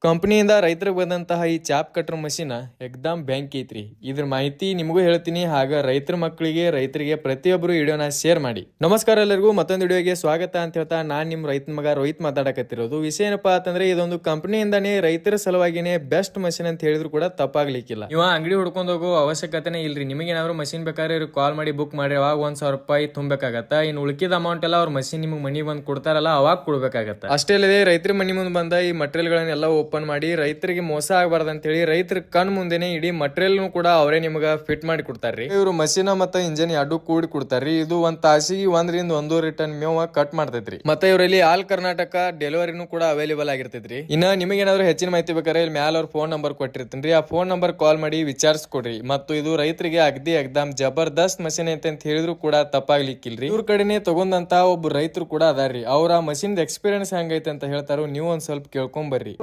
ಕಂಪನಿಯಿಂದ ರೈತರಿಗೆ ಬಂದಂತಹ ಈ ಚಾಪ್ ಕಟ್ರ್ ಮಷೀನ್ ಎಕ್ದಮ್ ಬ್ಯಾಂಕ್ ಐತ್ರಿ. ಇದ್ರ ಮಾಹಿತಿ ನಿಮಗೂ ಹೇಳ್ತೀನಿ, ಹಾಗ ರೈತರ ಮಕ್ಕಳಿಗೆ ರೈತರಿಗೆ ಪ್ರತಿಯೊಬ್ಬರು ವಿಡಿಯೋನ ಶೇರ್ ಮಾಡಿ. ನಮಸ್ಕಾರ ಎಲ್ಲರಿಗೂ, ಮತ್ತೊಂದು ವಿಡಿಯೋಗೆ ಸ್ವಾಗತ ಅಂತ ಹೇಳ್ತಾ ನಾನ್ ನಿಮ್ ರೈತ ಮಗ ರೋಹಿತ್ ಮಾತಾಡಕತ್ತಿರೋದು. ವಿಷಯ ಏನಪ್ಪಾ ಅಂತಂದ್ರೆ, ಇದೊಂದು ಕಂಪನಿಯಿಂದಾನೇ ರೈತರ ಸಲುವಾಗಿನೇ ಬೆಸ್ಟ್ ಮಷೀನ್ ಅಂತ ಹೇಳಿದ್ರು ಕೂಡ ತಪ್ಪಾಗ್ಲಿಕ್ಕಿಲ್ಲ. ಇವ ಅಂಗಡಿ ಹುಡ್ಕೊಂಡು ಹೋಗೋ ಅವಶ್ಯಕತೆನೇ ಇಲ್ರಿ. ನಿಮಗೆ ಏನಾದ್ರು ಮಷೀನ್ ಬೇಕಾದ್ರೆ ಕಾಲ್ ಮಾಡಿ ಬುಕ್ ಮಾಡಿ ಅವಾಗ 1,000 ರೂಪಾಯಿ ತುಂಬಬೇಕಾಗತ್ತ. ಇನ್ನು ಉಳಿಕಿದ ಅಮೌಂಟ್ ಎಲ್ಲ ಅವ್ರ ಮಷೀನ್ ನಿಮ್ಗೆ ಮನಿ ಬಂದ್ ಕೊಡ್ತಾರಲ್ಲ ಅವಾಗ ಕೊಡ್ಬೇಕಾಗತ್ತ. ಅಷ್ಟೇ ಅಲ್ಲದೆ ರೈತರ ಮನಿ ಮುಂದೆ ಬಂದ ಈ ಮಟೀರಿಯಲ್ ಗಳನ್ನೆಲ್ಲ ಓಪನ್ ಮಾಡಿ ರೈತರಿಗೆ ಮೋಸ ಆಗಬಾರ್ದು ಅಂತ ಹೇಳಿ ರೈತರ ಕಣ್ ಮುಂದೆನೆ ಇಡೀ ಮಟೀರಿಯಲ್ ಕೂಡ ಅವರೇ ನಿಮ್ಗೆ ಫಿಟ್ ಮಾಡಿ ಕೊಡ್ತಾರ್ರಿ. ಇವರು ಮಷೀನ್ ಮತ್ತೆ ಇಂಜಿನ್ ಎರಡು ಕೂಡಿ ಕೊಡ್ತಾರ್ರಿ. ಇದು ಒಂದ್ ತಾಸಿಗೆ 1.5 ಟನ್ ಮೇವ ಕಟ್ ಮಾಡ್ತೈತ್ರಿ. ಮತ್ತೆ ಇವರಲ್ಲಿ ಆಲ್ ಕರ್ನಾಟಕ ಡೆಲಿವರಿನೂ ಕೂಡ ಅವೈಲೇಬಲ್ ಆಗಿರ್ತೈತ್ರಿ. ಇನ್ನ ನಿಮಗೆ ಏನಾದ್ರು ಹೆಚ್ಚಿನ ಮಾಹಿತಿ ಬೇಕಾದ್ರೆ ಇಲ್ಲಿ ಮ್ಯಾಲ ಅವ್ರ ಫೋನ್ ನಂಬರ್ ಕೊಟ್ಟಿರ್ತೀನಿ, ಆ ಫೋನ್ ನಂಬರ್ ಕಾಲ್ ಮಾಡಿ ವಿಚಾರಿಸ್ಕೊಡ್ರಿ. ಮತ್ತು ಇದು ರೈತರಿಗೆ ಅಗ್ದಿ ಎಕ್ದಮ್ ಜಬರ್ದಸ್ತ್ ಮಷೀನ್ ಐತೆ ಅಂತ ಹೇಳಿದ್ರು ಕೂಡ ತಪ್ಪಾಗ್ಲಿಕ್ಕಿಲ್ರಿ. ಇವ್ರ ಕಡೆನೆ ತಗೊಂಡಂತ ಒಬ್ಬ ರೈತರು ಕೂಡ ಅದಾರ್ರಿ. ಅವರ ಮಷೀನ್ ಎಕ್ಸ್ಪೀರಿಯನ್ಸ್ ಹೆಂಗೈತೆ ಅಂತ ಹೇಳ್ತಾರೋ, ನೀವು ಒಂದ್ ಸ್ವಲ್ಪ ಕೇಳ್ಕೊಂಡ್ ಬರ್ರಿ.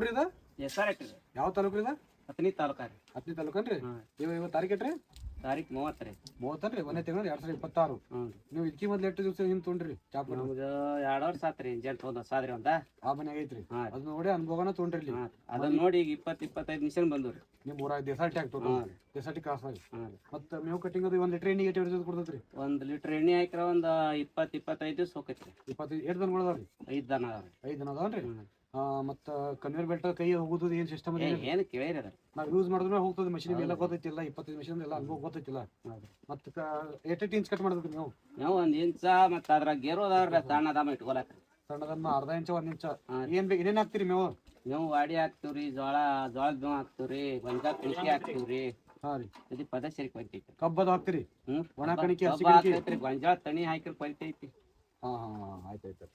ಯಾವ ತಾಲೂಕು ಇದೆ? ಹತ್ತನೇ ತಾಲೂಕ ರೀ. ಹತ್ತನೇ ತಾಲೂಕನ್ರಿ. ಇವ ತಾರೀಕು ಎಟ್ರಿ? ತಾರೀಕು 30 ರೀ. 30 ಒಂದೇ ತಿಂಗಳು 2026. ನೀವು ಇದಕ್ಕೆ ಮೊದ್ಲು ಎಷ್ಟು ದಿವಸ ಹಿಂಗ್ ತೊಗೊಂಡ್ರಿ ಚಾಪ್? ನಮ್ದು 2 ವರ್ಷ ಆತ್ರಿ ಇಂಜನ್ ತೊಗೊಂಡ್ ಹೊಸಾದ್ರಿ ಅಂತ. ಆ ಮನ್ಯಾಗ ಐತ್ರಿ. ಅದ್ ನೋಡಿ ಅನುಭವನ ತೊಗೊಂಡ್ರಿ. ಅದನ್ನ ನೋಡಿ ಈಗ 20-25 ಮಿಷನ್ ಬಂದ್ರಿ. ನಿಮ್ ಊರಾಗ ದೇಸಾಟಿ ಆಗ್ತದ, ದೇಸಾಟಿ ಕ್ರಾಸ್ ಆಗಿ. ಮತ್ತ ಮೇವು ಕಟ್ಟಿಂಗ್ ಅದು 1 ಲೀಟರ್ ಎಣ್ಣೆಗೆ ಎಷ್ಟು ಇರ್ತದ ಕೊಡ್ತೈತ್ರಿ? 1 ಲೀಟರ್ ಎಣ್ಣೆ ಹಾಕಿರ ಒಂದ್ 20-25 ದಿವಸ ಹೋಗೈತ್ರಿ. 25 ಎಷ್ಟು ದನಗಳು ಅದಾವ್ರಿ? 5 ದನ ಅದಾವ್ರಿ. 5 ದನ ಅದಾವ್ರಿ. ಮತ್ತ ಕನ್ವೇರ್ ಬೆಲ್ಟ್ ಕೈ ಹೋಗುದು ಏನ್ ಸಿಸ್ಟಮ್ ಏನ್ ಕೇಳಿರಿ ಅದ ನಾವ್ ಯೂಸ್ ಮಾಡಿದ್ರೆ ಹೋಗ್ತದೆ. ಮಷೀನ್ ಎಲ್ಲ ಗೊತ್ತೈತಿಲ್ಲ, 25 ಮಿಷನ್ ಎಲ್ಲ ಅನುಭವ ಗೊತ್ತೈತಿಲ್ಲ. ಮತ್ತ 8 ಇಂಚ್ ಕಟ್ ಮಾಡ್ತೀವಿ ನೀವು? ನಾವು 1 ಇಂಚ ಮತ್ತ ಅದ್ರಾಗ ಗೇರು ಅದಾವ್ರಿ, ಸಣ್ಣ ಅದಾಮ ಇಟ್ಕೊಳಕ್ರಿ. ಸಣ್ಣದನ್ನ ಅರ್ಧ ಇಂಚ 1 ಇಂಚ ಏನ್ ಬೇಕು ಏನೇನ್ ಹಾಕ್ತಿರಿ ಮೇವು? ನಾವು ವಾಡಿ ಹಾಕ್ತಿವ್ರಿ, ಜೋಳದ ಮೇವು ಹಾಕ್ತಿವ್ರಿ, ಗೊಂಜಾಳ ಕಣಿಕೆ ಹಾಕ್ತಿವ್ರಿ. ಹಾ ರೀ. ಇದು ಪದ ಸರಿ ಕೊಯ್ತೈತಿ. ಕಬ್ಬದು ಹಾಕ್ತಿರಿ? ಒಣ ಕಣಿಕೆ ಗೊಂಜಾಳ ತಣಿ ಹಾಕಿರ್ ಕೊಯ್ತೈತಿ. ಹಾ ಆಯ್ತಾಯ್ತು.